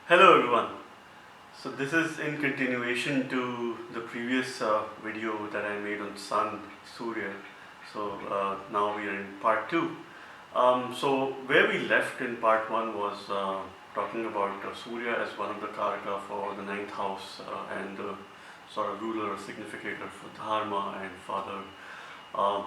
Hello everyone. So this is in continuation to the previous video that I made on Sun, Surya. So now we are in part 2. So where we left in part 1 was talking about Surya as one of the Karaka for the ninth house and the sort of ruler or significator for Dharma and Father. Um,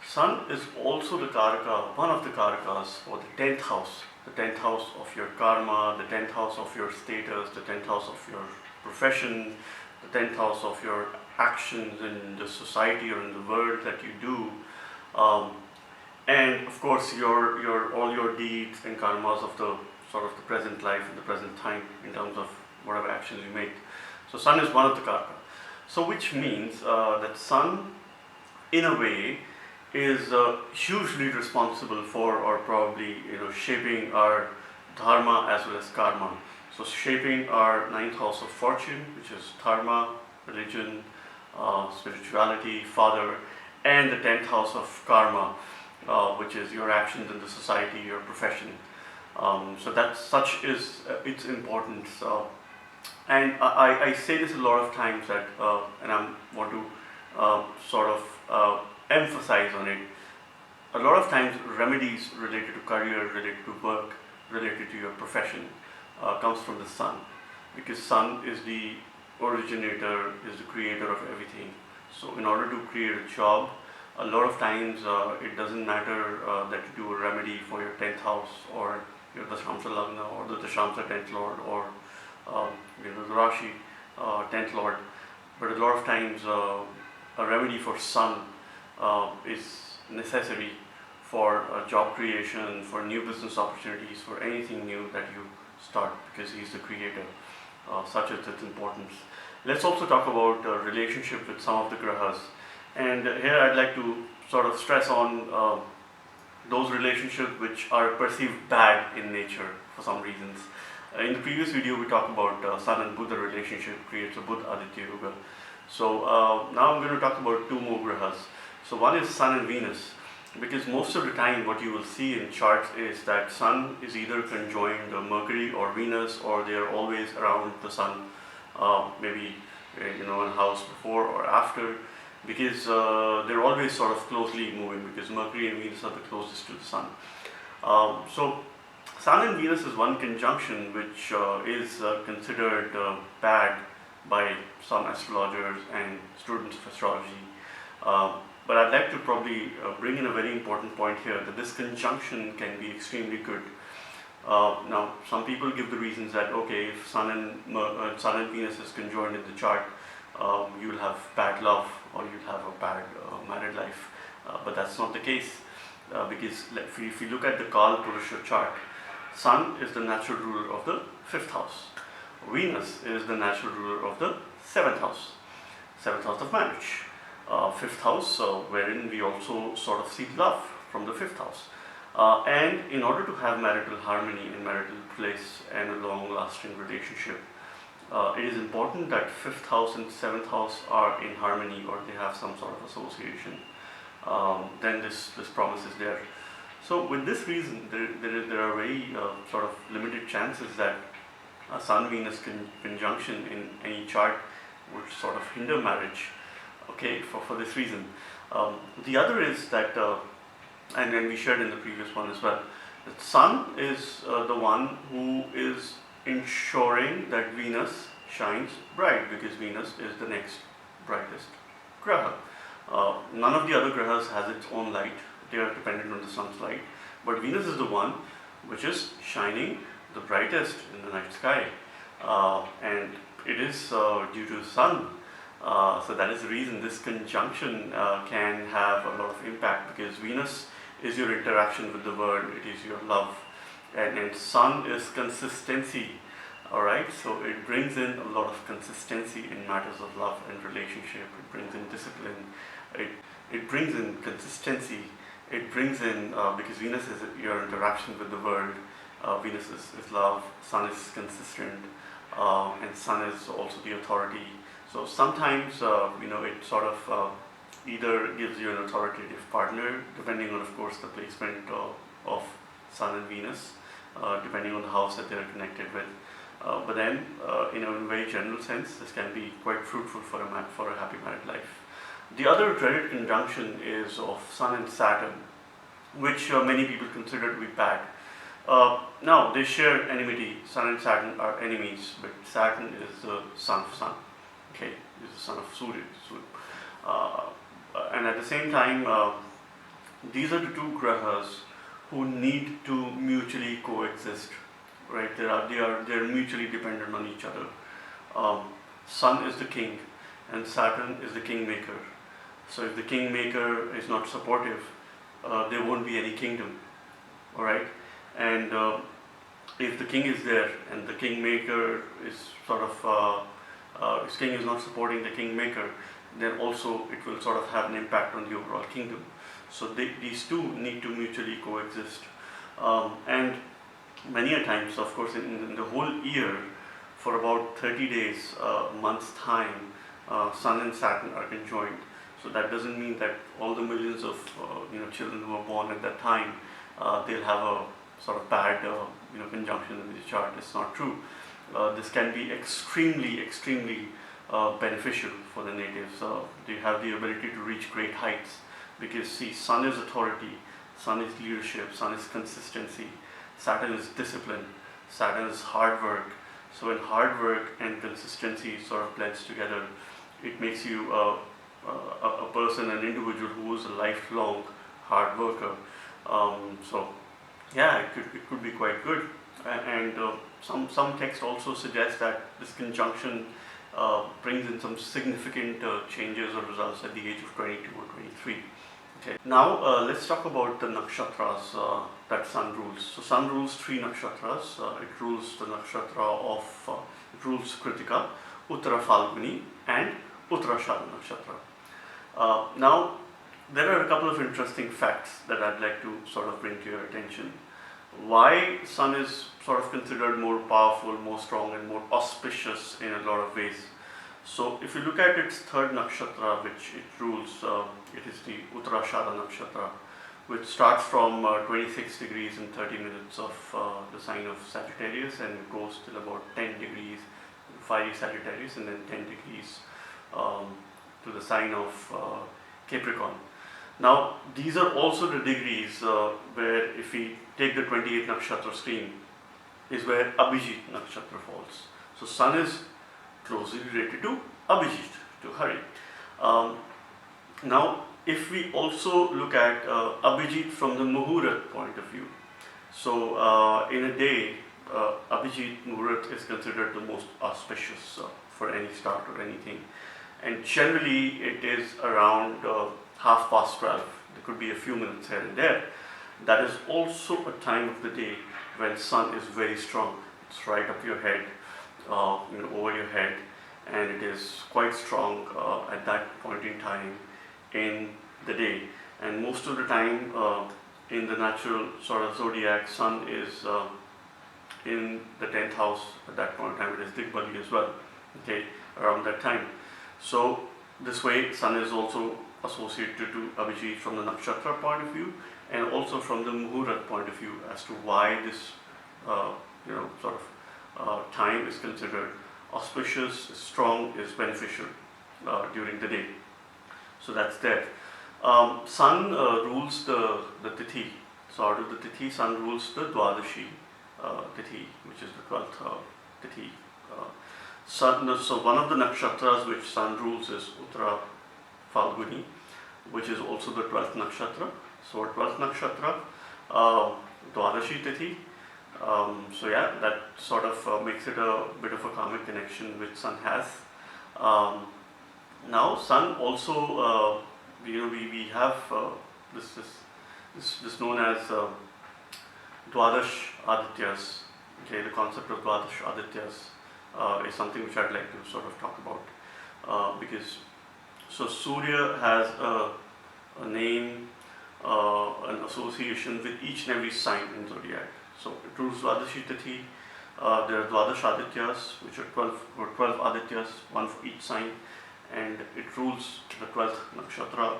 Sun is also the Karaka, one of the Karakas for the 10th house. The 10th house of your karma, the 10th house of your status, the 10th house of your profession, the 10th house of your actions in the society or in the world that you do. And of course your all your deeds and karmas of the sort of the present life and the present time in terms of whatever actions you make. So Sun is one of the Karaka. So which means that Sun in a way is hugely responsible for, or probably shaping our dharma as well as karma. So shaping our ninth house of fortune, which is dharma, religion, spirituality, father, and the 10th house of karma, which is your actions in the society, your profession. So that such is its importance. And I say this a lot of times that, and I want to sort of emphasize on it. A lot of times remedies related to career, related to work, related to your profession comes from the Sun, because Sun is the originator, is the creator of everything. So in order to create a job, a lot of times it doesn't matter that you do a remedy for your 10th house or your Dashamsa Lagna or the Dashamsa 10th Lord or the Rashi 10th Lord, but a lot of times a remedy for Sun is necessary for job creation, for new business opportunities, for anything new that you start, because he's the creator, such as its importance. Let's also talk about relationship with some of the grahas, and here I'd like to sort of stress on those relationships which are perceived bad in nature for some reasons. In the previous video we talked about Sun and Buddha relationship creates a Buddha Aditya Yoga. So now I'm going to talk about two more grahas. So one is Sun and Venus, because most of the time what you will see in charts is that Sun is either conjoined Mercury or Venus, or they are always around the Sun, maybe in a house before or after, because they're always sort of closely moving, because Mercury and Venus are the closest to the Sun. So Sun and Venus is one conjunction which is considered bad by some astrologers and students of astrology. But I'd like to probably bring in a very important point here, that this conjunction can be extremely good. Now, some people give the reasons that, okay, if Sun and Venus is conjoined in the chart, you'll have bad love or you'll have a bad married life. But that's not the case, because if you look at the Kal Purusha chart, Sun is the natural ruler of the 5th house. Venus is the natural ruler of the 7th house, 7th house of marriage. 5th house, wherein we also sort of see love from the 5th house. And in order to have marital harmony and marital bliss and a long-lasting relationship, it is important that 5th house and 7th house are in harmony, or they have some sort of association. Then this promise is there. So with this reason, there are very sort of limited chances that a Sun-Venus conjunction in any chart would sort of hinder marriage. Okay, for this reason. The other is that, and we shared in the previous one as well, that Sun is the one who is ensuring that Venus shines bright, because Venus is the next brightest graha. None of the other grahas has its own light, they are dependent on the Sun's light, but Venus is the one which is shining the brightest in the night sky, and it is due to the Sun. So that is the reason this conjunction can have a lot of impact, because Venus is your interaction with the world, it is your love, and Sun is consistency. Alright, so it brings in a lot of consistency in matters of love and relationship. It brings in discipline, it brings in consistency, it brings in, because Venus is your interaction with the world, Venus is love, Sun is consistent, and Sun is also the authority. So sometimes, it sort of either gives you an authoritative partner, depending on, of course, the placement of Sun and Venus, depending on the house that they're connected with. But then, in a very general sense, this can be quite fruitful for a happy married life. The other dreaded conjunction is of Sun and Saturn, which many people consider to be bad. Now, they share enmity. Sun and Saturn are enemies, but Saturn is the son of Sun. Okay, is the son of Surya. And at the same time, these are the two grahas who need to mutually coexist. Right? They are mutually dependent on each other. Sun is the king, and Saturn is the kingmaker. So if the kingmaker is not supportive, there won't be any kingdom. All right, and if the king is there and the kingmaker is sort of his king is not supporting the kingmaker, then also it will sort of have an impact on the overall kingdom. So these two need to mutually coexist, and many a times, of course, in the whole year, for about 30 days, month's time, Sun and Saturn are conjoined. So that doesn't mean that all the millions of children who are born at that time, they'll have a sort of bad conjunction in the chart. It's not true. This can be extremely beneficial for the natives. They have the ability to reach great heights because, see, Sun is authority, Sun is leadership, Sun is consistency, Saturn is discipline, Saturn is hard work. So when hard work and consistency sort of blends together, it makes you a person, an individual who is a lifelong hard worker. So yeah, it could be quite good. And some texts also suggest that this conjunction brings in some significant changes or results at the age of 22 or 23. Okay. Now let's talk about the nakshatras that Sun rules. So Sun rules 3 nakshatras. It rules the nakshatra of it rules Kritika, Uttara Falguni, and Uttarashada nakshatra. Now there are a couple of interesting facts that I'd like to sort of bring to your attention. Why Sun is sort of considered more powerful, more strong, and more auspicious in a lot of ways. So if you look at its 3rd nakshatra, which it rules, it is the Uttarashada nakshatra, which starts from 26 degrees and 30 minutes of the sign of Sagittarius and goes till about 10 degrees, fiery Sagittarius, and then 10 degrees to the sign of Capricorn. Now, these are also the degrees where, if we take the 28 nakshatra stream, is where Abhijit nakshatra falls. So Sun is closely related to Abhijit, to Hari. Now, if we also look at Abhijit from the Muhurat point of view, so in a day, Abhijit Muhurat is considered the most auspicious for any start or anything. And generally, it is around 12:30. There could be a few minutes here and there. That is also a time of the day when Sun is very strong. It's right up your head, over your head, and it is quite strong at that point in time in the day. And most of the time, in the natural sort of zodiac, Sun is in the 10th house at that point in time. It is Digbali as well, okay, around that time. So this way, Sun is also associated to Abhijit from the nakshatra point of view, and also from the Muhurat point of view as to why this time is considered auspicious, strong, is beneficial during the day. So that's that. Sun rules the tithi. So out of the tithi, Sun rules the Dwadashi tithi, which is the 12th tithi. So one of the nakshatras which Sun rules is Uttara Falguni, which is also the 12th nakshatra. So 12th nakshatra, Dwadashi tithi. So yeah, that sort of makes it a bit of a karmic connection which Sun has. Now Sun also, we have this known as Dwadash Adityas. Okay, the concept of Dwadash Adityas is something which I'd like to sort of talk about because so Surya has a name, an association with each and every sign in zodiac. So it rules Dwadashi Tithi. There are Dwadash Adityas, which are 12 Adityas, one for each sign, and it rules the 12th nakshatra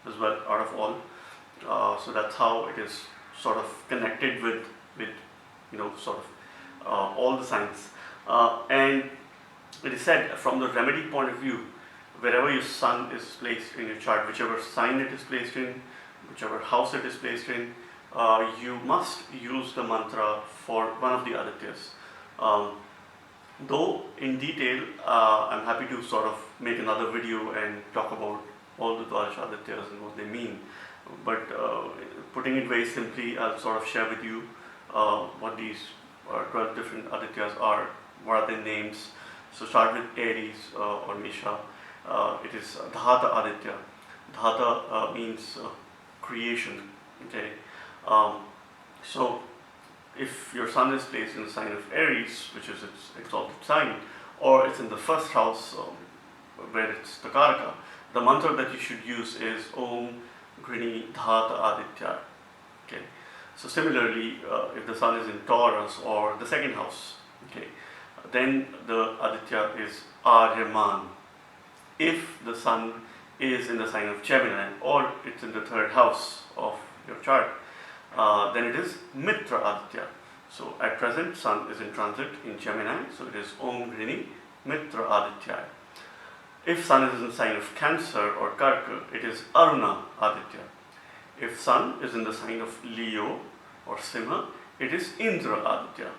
as well out of all. So that's how it is sort of connected with sort of all the signs. And it is said from the remedy point of view, wherever your sun is placed in your chart, whichever sign it is placed in, whichever house it is placed in, you must use the mantra for one of the Adityas. Though in detail, I'm happy to sort of make another video and talk about all the Dwadash Adityas and what they mean. But putting it very simply, I'll sort of share with you what these 12 different Adityas are, what are their names. So start with Aries or Mesha. It is Dhata Aditya. Dhata means creation. Okay. So if your sun is placed in the sign of Aries, which is its exalted sign, or it's in the first house where it's the Karaka, the mantra that you should use is Om Grini Dhata Aditya. Okay. So similarly, if the sun is in Taurus or the second house, okay, then the Aditya is Aryaman. If the sun is in the sign of Gemini or it's in the third house of your chart, then it is Mitra Aditya. So at present, sun is in transit in Gemini, so it is Om Grini Mitra Aditya. If sun is in the sign of Cancer or Karka, it is Aruna Aditya. If sun is in the sign of Leo or Simha, it is Indra Aditya.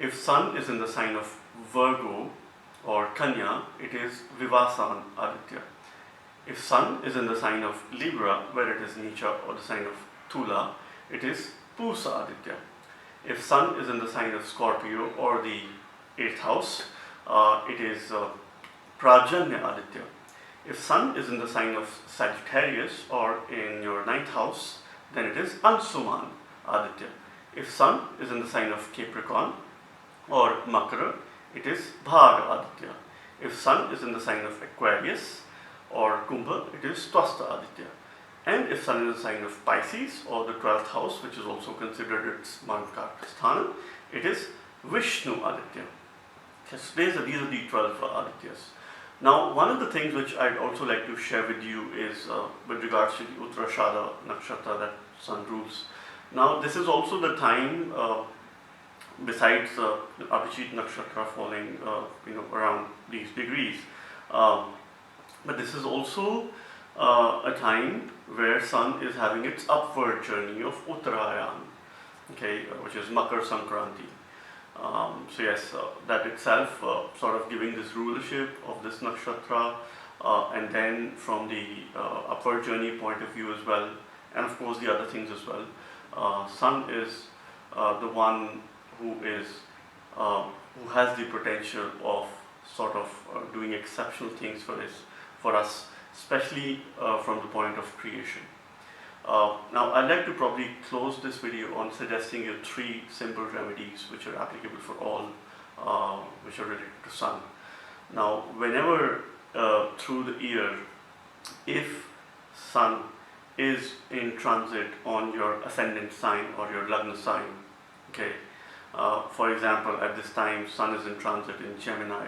If sun is in the sign of Virgo or Kanya, it is Vivasan Aditya. If sun is in the sign of Libra, where it is Nicha, or the sign of Tula, it is Pusa Aditya. If sun is in the sign of Scorpio or the 8th house, it is Prajanya Aditya. If sun is in the sign of Sagittarius or in your 9th house, then it is Ansuman Aditya. If sun is in the sign of Capricorn or Makara, it is Bhaga Aditya. If sun is in the sign of Aquarius or Kumbha, it is Twasta Aditya. And if sun is in the sign of Pisces or the 12th house, which is also considered its Mankarasthana, it is Vishnu Aditya. These are the 12 Adityas. Now, one of the things which I'd also like to share with you is with regards to the Uttarashada nakshatra that sun rules. Now, this is also the time, besides Abhijit nakshatra falling, around these degrees, but this is also a time where sun is having its upward journey of Uttarayan, okay, which is Makar Sankranti. So yes, that itself sort of giving this rulership of this nakshatra, and then from the upward journey point of view as well, and of course the other things as well. Sun is the one who has the potential of sort of doing exceptional things for us, especially from the point of creation. Now, I'd like to probably close this video on suggesting you 3 simple remedies which are applicable for all which are related to sun. Now, whenever through the year, if sun is in transit on your ascendant sign or your Lagna sign, okay, for example, at this time, sun is in transit in Gemini.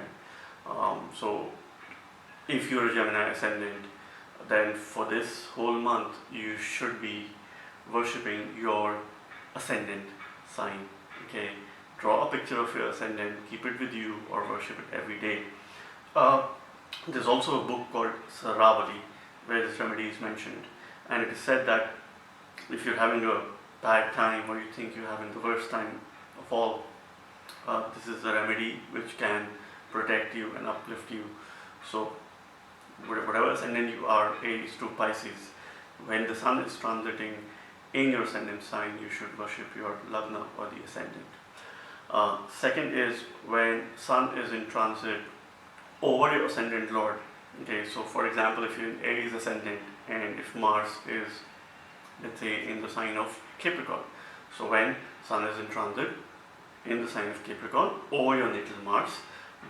So, if you're a Gemini ascendant, then for this whole month you should be worshipping your ascendant sign. Okay, draw a picture of your ascendant, keep it with you, or worship it every day. There's also a book called Saravali where this remedy is mentioned, and it is said that if you're having a bad time or you think you're having the worst time of all, this is a remedy which can protect you and uplift you. So whatever ascendant you are, Aries to Pisces, when the sun is transiting in your ascendant sign, you should worship your Lagna or the ascendant. Second is when sun is in transit over your ascendant lord. Okay, so for example, if you're in Aries ascendant and if Mars is, let's say, in the sign of Capricorn, so when sun is in transit in the sign of Capricorn over your natal Mars,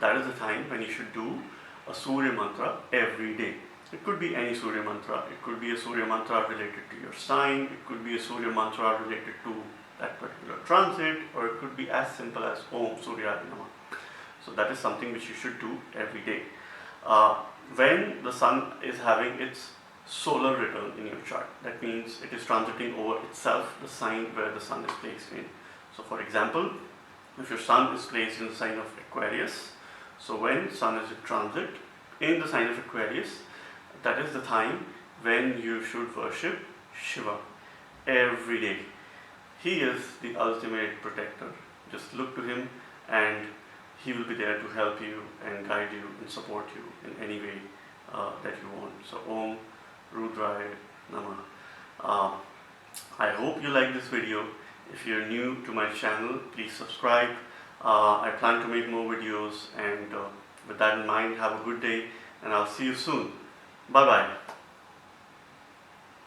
that is the time when you should do a Surya mantra every day. It could be any Surya mantra. It could be a Surya mantra related to your sign. It could be a Surya mantra related to that particular transit, or it could be as simple as Om Suryaya Namah. So that is something which you should do every day. When the sun is having its solar return in your chart, that means it is transiting over itself, the sign where the sun is placed in. So for example, if your sun is placed in the sign of Aquarius, so when sun is in transit in the sign of Aquarius, that is the time when you should worship Shiva every day. He is the ultimate protector. Just look to him and he will be there to help you and guide you and support you in any way that you want. So Om Rudraya Namah. I hope you like this video. If you're new to my channel, please subscribe. I plan to make more videos, and with that in mind, have a good day and I'll see you soon. Bye bye.